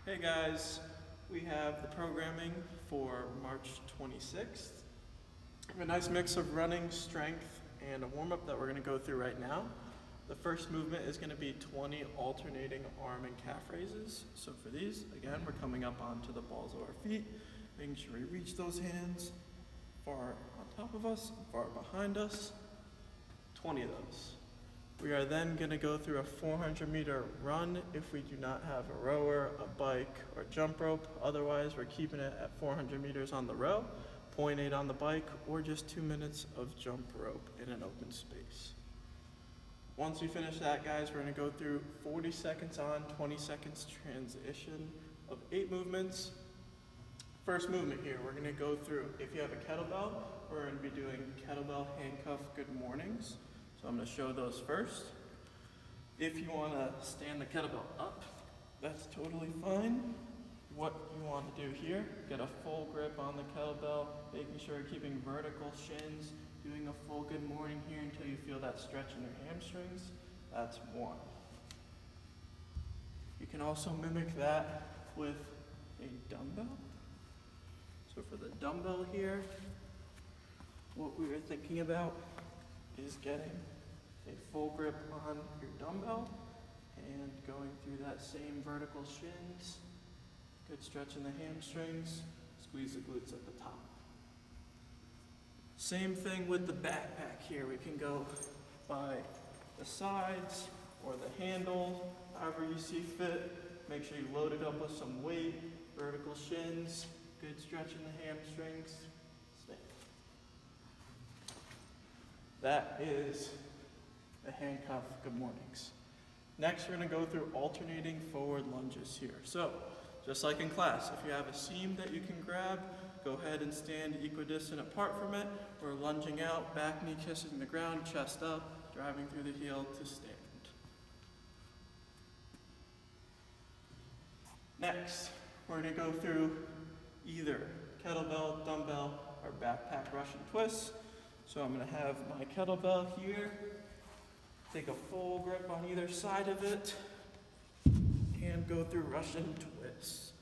Hey guys, we have the programming for March 26th. We have a nice mix of running, strength, and a warm-up that we're going to go through right now. The first movement is going to be 20 alternating arm and calf raises. So for these, again, we're coming up onto the balls of our feet, making sure we reach those hands far on top of us, far behind us. 20 of those. We are then going to go through a 400-meter run if we do not have a rower, a bike, or jump rope. Otherwise, we're keeping it at 400 meters on the row, 0.8 on the bike, or just 2 minutes of jump rope in an open space. Once we finish that, guys, we're going to go through 40 seconds on, 20 seconds transition of 8 movements. First movement here, we're going to go through, if you have a kettlebell, we're going to be doing kettlebell handcuff good mornings. So I'm going to show those first. If you want to stand the kettlebell up, that's totally fine. What you want to do here, get a full grip on the kettlebell, making sure you're keeping vertical shins, doing a full good morning here until you feel that stretch in your hamstrings. That's one. You can also mimic that with a dumbbell. So for the dumbbell here, what we were thinking about is getting a full grip on your dumbbell and going through that same vertical shins, good stretch in the hamstrings, squeeze the glutes at the top. Same thing with the backpack here. We can go by the sides or the handle, however you see fit. Make sure you load it up with some weight, vertical shins, good stretch in the hamstrings. That is the handcuff good mornings. Next, we're going to go through alternating forward lunges here. So, just like in class, if you have a seam that you can grab, go ahead and stand equidistant apart from it. We're lunging out, back knee kissing the ground, chest up, driving through the heel to stand. Next, we're going to go through either kettlebell, dumbbell, or backpack Russian twists. So I'm going to have my kettlebell here, take a full grip on either side of it, and go through Russian twists.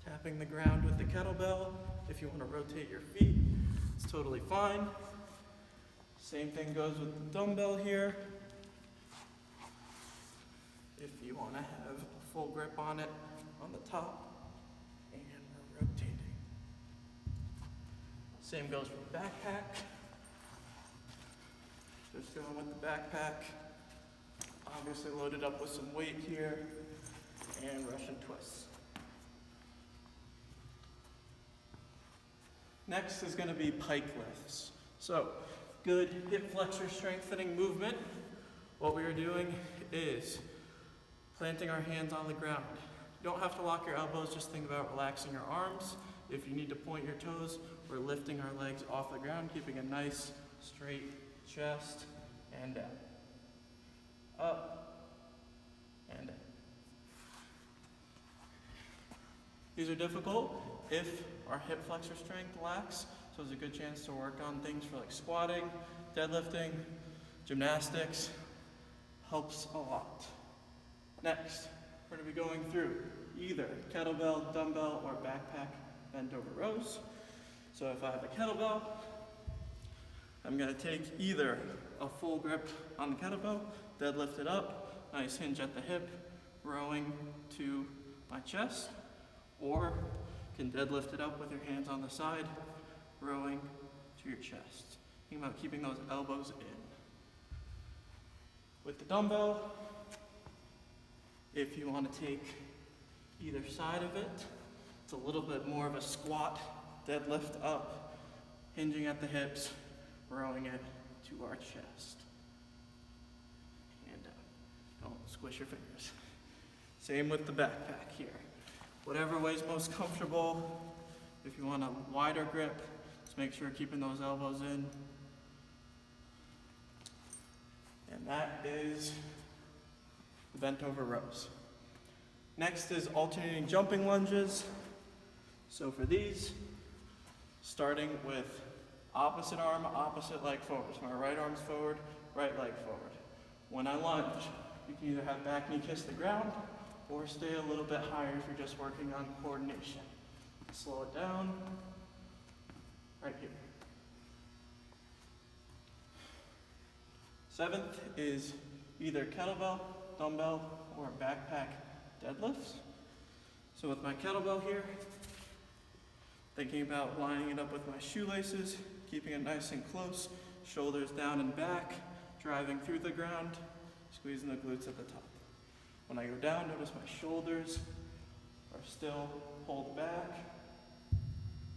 Tapping the ground with the kettlebell. If you want to rotate your feet, it's totally fine. Same thing goes with the dumbbell here. If you want to have a full grip on it on the top, and we're rotating. Same goes for the backpack. Just going with the backpack, obviously loaded up with some weight here, and Russian twists. Next is going to be pike lifts. So, good hip flexor strengthening movement. What we are doing is planting our hands on the ground. You don't have to lock your elbows, just think about relaxing your arms. If you need to point your toes, we're lifting our legs off the ground, keeping a nice straight chest and down, up and down. These are difficult if our hip flexor strength lacks, so there's a good chance to work on things for like squatting, deadlifting, gymnastics. Helps a lot. Next, we're going to be going through either kettlebell, dumbbell, or backpack Bentover Rows. So if I have a kettlebell, I'm going to take either a full grip on the kettlebell, deadlift it up, nice hinge at the hip, rowing to my chest, or can deadlift it up with your hands on the side, rowing to your chest. Think about keeping those elbows in. With the dumbbell, if you want to take either side of it, it's a little bit more of a squat, deadlift up, hinging at the hips, rowing it to our chest. And don't squish your fingers. Same with the backpack here. Whatever way's most comfortable. If you want a wider grip, just make sure you're keeping those elbows in. And that is the Bentover Rows. Next is alternating jumping lunges. So for these, starting with opposite arm, opposite leg forward. So my right arm's forward, right leg forward. When I lunge, you can either have back knee kiss the ground or stay a little bit higher if you're just working on coordination. Slow it down, right here. 7th is either kettlebell, dumbbell, or backpack deadlifts. So with my kettlebell here, thinking about lining it up with my shoelaces, keeping it nice and close, shoulders down and back, driving through the ground, squeezing the glutes at the top. When I go down, notice my shoulders are still pulled back.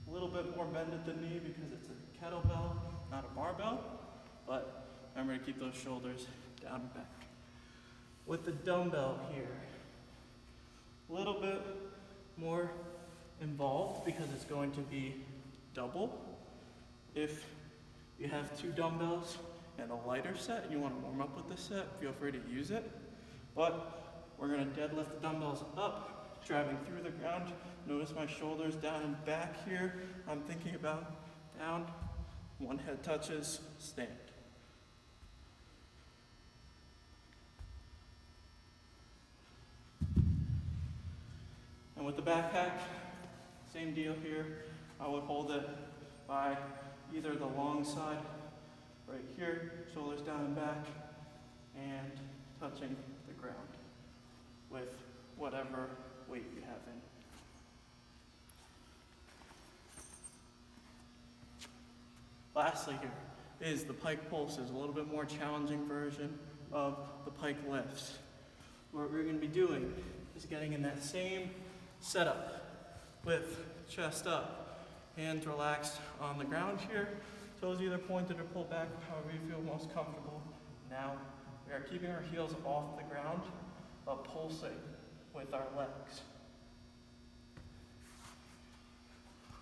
A little bit more bend at the knee because it's a kettlebell, not a barbell, but remember to keep those shoulders down and back. With the dumbbell here, a little bit more involved because it's going to be double. If you have 2 dumbbells and a lighter set and you want to warm up with this set, feel free to use it. But we're going to deadlift the dumbbells up, driving through the ground. Notice my shoulders down and back here. I'm thinking about down, one head touches, stand. And with the backpack, same deal here. I would hold it by either the long side, right here, shoulders down and back, and touching the ground with whatever weight you have in. Lastly here is the Pike Pulses, a little bit more challenging version of the Pike Lifts. What we're going to be doing is getting in that same setup with chest up, hands relaxed on the ground here, toes either pointed or pulled back, however you feel most comfortable. Now we are keeping our heels off the ground, but pulsing with our legs.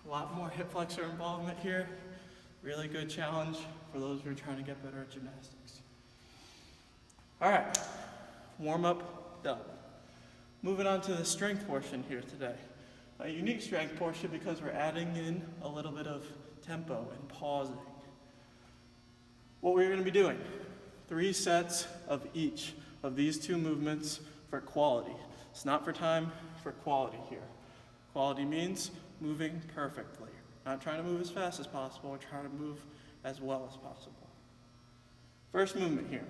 A lot more hip flexor involvement here. Really good challenge for those who are trying to get better at gymnastics. All right, warm up done. Moving on to the strength portion here today. A unique strength portion because we're adding in a little bit of tempo and pausing. What we're going to be doing, 3 sets of each of these 2 movements for quality. It's not for time, for quality here. Quality means moving perfectly. Not trying to move as fast as possible, we're trying to move as well as possible. First movement here.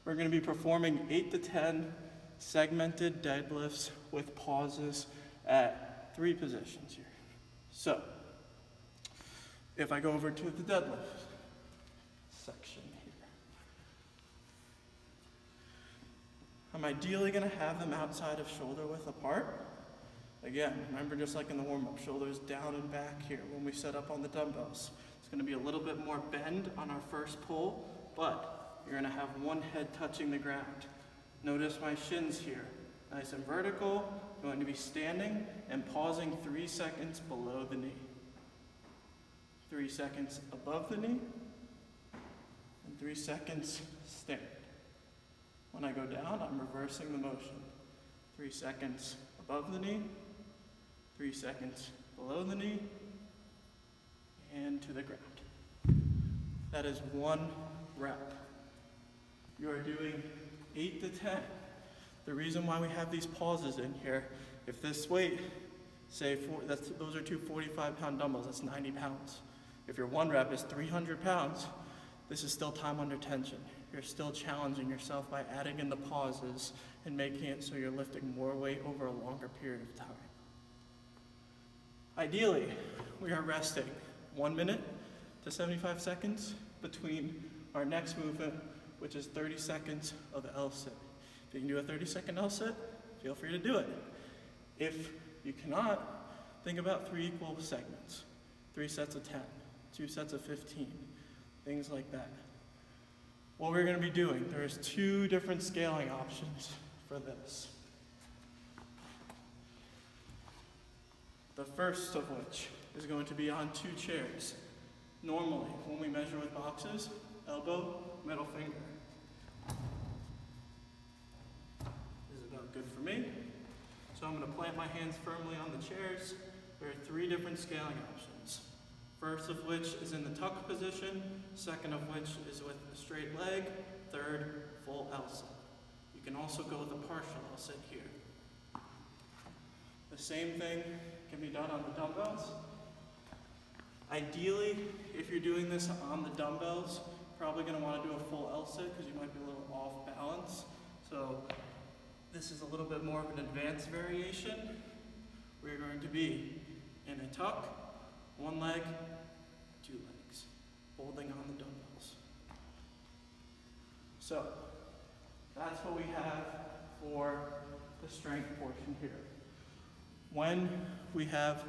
We're going to be performing 8 to 10 segmented deadlifts with pauses at 3 positions here. So, if I go over to the deadlift section here, I'm ideally going to have them outside of shoulder width apart. Again, remember just like in the warm-up, shoulders down and back here when we set up on the dumbbells. It's going to be a little bit more bend on our first pull, but you're going to have one head touching the ground. Notice my shins here, nice and vertical, going to be standing and pausing 3 seconds below the knee. 3 seconds above the knee, and 3 seconds stand. When I go down, I'm reversing the motion. 3 seconds above the knee, 3 seconds below the knee, and to the ground. That is 1 rep. You are doing 8 to 10. The reason why we have these pauses in here, if this weight, say those are 2 45-pound dumbbells, that's 90 pounds. If your 1 rep is 300 pounds, this is still time under tension. You're still challenging yourself by adding in the pauses and making it so you're lifting more weight over a longer period of time. Ideally, we are resting 1 minute to 75 seconds between our next movement, which is 30 seconds of L-sit. If you can do a 30-second L-sit, feel free to do it. If you cannot, think about 3 equal segments. 3 sets of 10, 2 sets of 15, things like that. What we're going to be doing, there's 2 different scaling options for this. The first of which is going to be on 2 chairs. Normally, when we measure with boxes, elbow, middle finger. This is about good for me. So I'm going to plant my hands firmly on the chairs. There are 3 different scaling options. First of which is in the tuck position, second of which is with a straight leg, third, full L-sit. You can also go with a partial L-sit here. The same thing can be done on the dumbbells. Ideally, if you're doing this on the dumbbells, probably going to want to do a full L-sit because you might be a little off balance. So this is a little bit more of an advanced variation. We're going to be in a tuck, one leg, two legs, holding on the dumbbells. So that's what we have for the strength portion here. When we have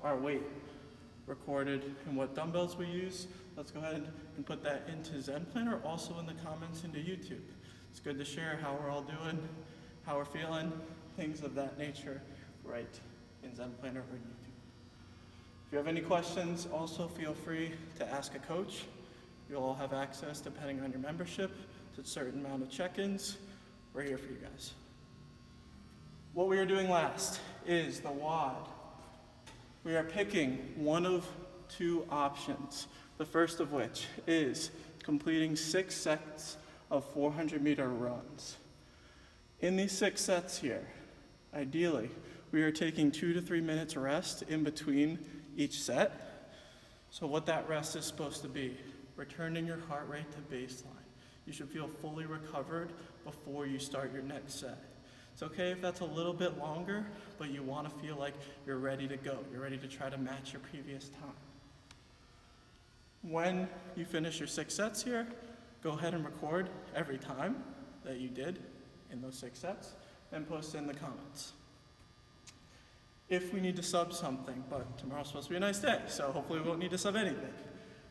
our weight recorded and what dumbbells we use, let's go ahead and put that into Zen Planner, also in the comments into YouTube. It's good to share how we're all doing, how we're feeling, things of that nature, right in Zen Planner or YouTube. If you have any questions, also feel free to ask a coach. You'll all have access, depending on your membership, to a certain amount of check-ins. We're here for you guys. What we are doing last is the WOD. We are picking one of two options, the first of which is completing 6 sets of 400-meter runs. In these 6 sets here, ideally, we are taking 2 to 3 minutes rest in between each set. So what that rest is supposed to be, returning your heart rate to baseline. You should feel fully recovered before you start your next set. It's okay if that's a little bit longer, but you want to feel like you're ready to go. You're ready to try to match your previous time. When you finish your 6 sets here, go ahead and record every time that you did in those 6 sets and post it in the comments. If we need to sub something, but tomorrow's supposed to be a nice day, so hopefully we won't need to sub anything.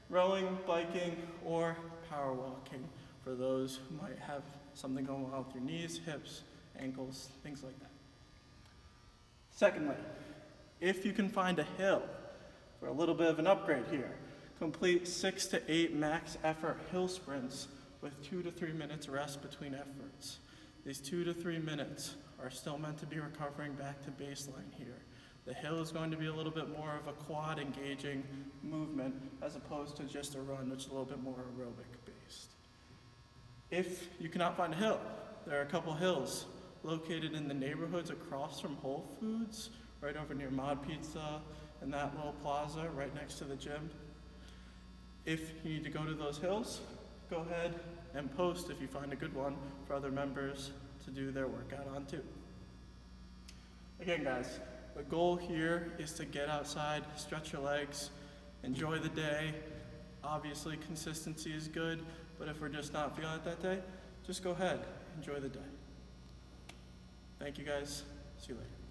Rowing, biking, or power walking for those who might have something going on with your knees, hips, ankles, things like that. Secondly, if you can find a hill, for a little bit of an upgrade here, complete 6 to 8 max effort hill sprints with 2 to 3 minutes rest between efforts. These 2 to 3 minutes are still meant to be recovering back to baseline here. The hill is going to be a little bit more of a quad engaging movement as opposed to just a run, which is a little bit more aerobic based. If you cannot find a hill, there are a couple hills located in the neighborhoods across from Whole Foods, right over near Mod Pizza and that little plaza right next to the gym. If you need to go to those hills, go ahead and post if you find a good one for other members to do their workout on too. Again, guys, the goal here is to get outside, stretch your legs, enjoy the day. Obviously, consistency is good, but if we're just not feeling it that day, just go ahead, enjoy the day. Thank you guys. See you later.